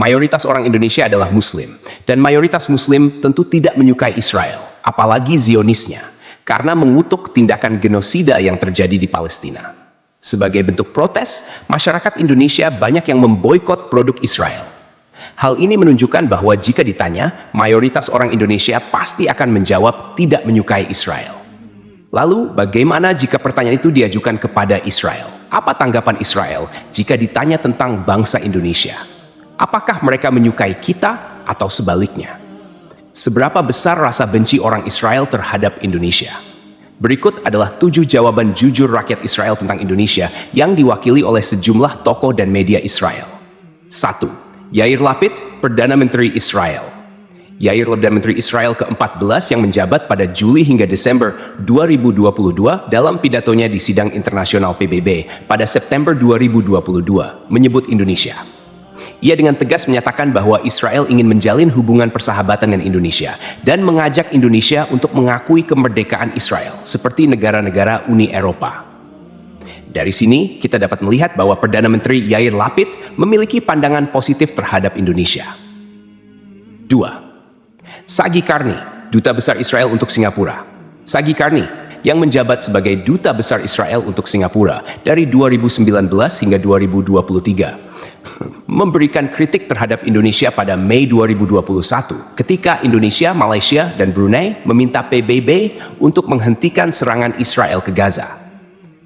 mayoritas orang Indonesia adalah Muslim, dan mayoritas Muslim tentu tidak menyukai Israel, apalagi Zionisnya, karena mengutuk tindakan genosida yang terjadi di Palestina. Sebagai bentuk protes, masyarakat Indonesia banyak yang memboikot produk Israel. Hal ini menunjukkan bahwa jika ditanya, mayoritas orang Indonesia pasti akan menjawab tidak menyukai Israel. Lalu, bagaimana jika pertanyaan itu diajukan kepada Israel? Apa tanggapan Israel jika ditanya tentang bangsa Indonesia? Apakah mereka menyukai kita atau sebaliknya? Seberapa besar rasa benci orang Israel terhadap Indonesia? Berikut adalah 7 jawaban jujur rakyat Israel tentang Indonesia yang diwakili oleh sejumlah tokoh dan media Israel. 1. Yair Lapid, Perdana Menteri Israel. Yair Perdana Menteri Israel ke-14 yang menjabat pada Juli hingga Desember 2022 dalam pidatonya di sidang internasional PBB pada September 2022 menyebut Indonesia. Ia dengan tegas menyatakan bahwa Israel ingin menjalin hubungan persahabatan dengan Indonesia dan mengajak Indonesia untuk mengakui kemerdekaan Israel seperti negara-negara Uni Eropa. Dari sini, kita dapat melihat bahwa Perdana Menteri Yair Lapid memiliki pandangan positif terhadap Indonesia. 2. Sagi Karni, Duta Besar Israel untuk Singapura. Sagi Karni, yang menjabat sebagai Duta Besar Israel untuk Singapura dari 2019 hingga 2023, memberikan kritik terhadap Indonesia pada Mei 2021 ketika Indonesia, Malaysia, dan Brunei meminta PBB untuk menghentikan serangan Israel ke Gaza.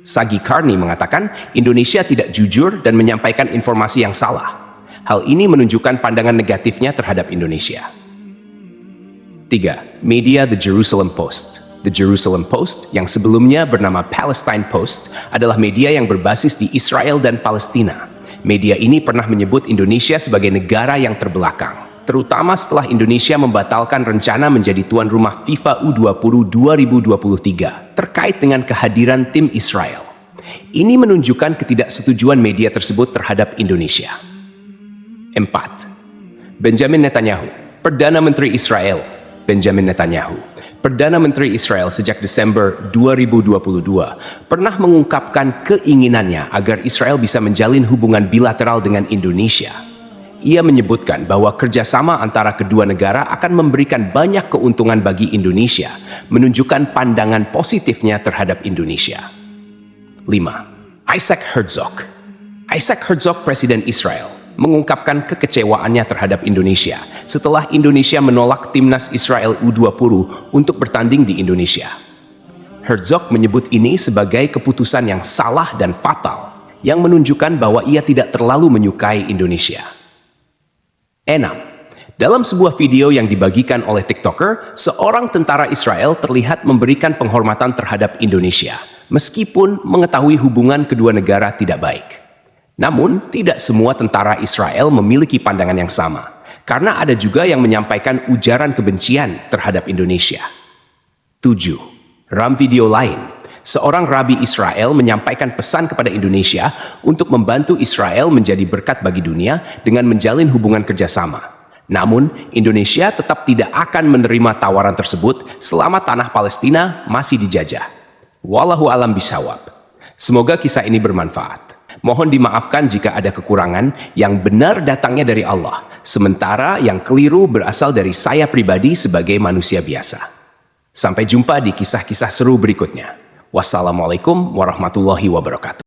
Sagi Karni mengatakan Indonesia tidak jujur dan menyampaikan informasi yang salah. Hal ini menunjukkan pandangan negatifnya terhadap Indonesia. 3. Media The Jerusalem Post. The Jerusalem Post, yang sebelumnya bernama Palestine Post, adalah media yang berbasis di Israel dan Palestina. Media ini pernah menyebut Indonesia sebagai negara yang terbelakang, terutama setelah Indonesia membatalkan rencana menjadi tuan rumah FIFA U20 2023 terkait dengan kehadiran tim Israel. Ini menunjukkan ketidaksetujuan media tersebut terhadap Indonesia. 4. Benjamin Netanyahu, Perdana Menteri Israel. Benjamin Netanyahu, Perdana Menteri Israel sejak Desember 2022, pernah mengungkapkan keinginannya agar Israel bisa menjalin hubungan bilateral dengan Indonesia. Ia menyebutkan bahwa kerjasama antara kedua negara akan memberikan banyak keuntungan bagi Indonesia, menunjukkan pandangan positifnya terhadap Indonesia. 5. Isaac Herzog. Isaac Herzog, Presiden Israel, mengungkapkan kekecewaannya terhadap Indonesia setelah Indonesia menolak timnas Israel U20 untuk bertanding di Indonesia. Herzog menyebut ini sebagai keputusan yang salah dan fatal, yang menunjukkan bahwa ia tidak terlalu menyukai Indonesia. 6. Dalam sebuah video yang dibagikan oleh TikToker, seorang tentara Israel terlihat memberikan penghormatan terhadap Indonesia, meskipun mengetahui hubungan kedua negara tidak baik. Namun, tidak semua tentara Israel memiliki pandangan yang sama, karena ada juga yang menyampaikan ujaran kebencian terhadap Indonesia. 7. Dalam video lain, seorang rabi Israel menyampaikan pesan kepada Indonesia untuk membantu Israel menjadi berkat bagi dunia dengan menjalin hubungan kerjasama. Namun, Indonesia tetap tidak akan menerima tawaran tersebut selama tanah Palestina masih dijajah. Wallahu alam bisawab. Semoga kisah ini bermanfaat. Mohon dimaafkan jika ada kekurangan, yang benar datangnya dari Allah, sementara yang keliru berasal dari saya pribadi sebagai manusia biasa. Sampai jumpa di kisah-kisah seru berikutnya. Wassalamualaikum warahmatullahi wabarakatuh.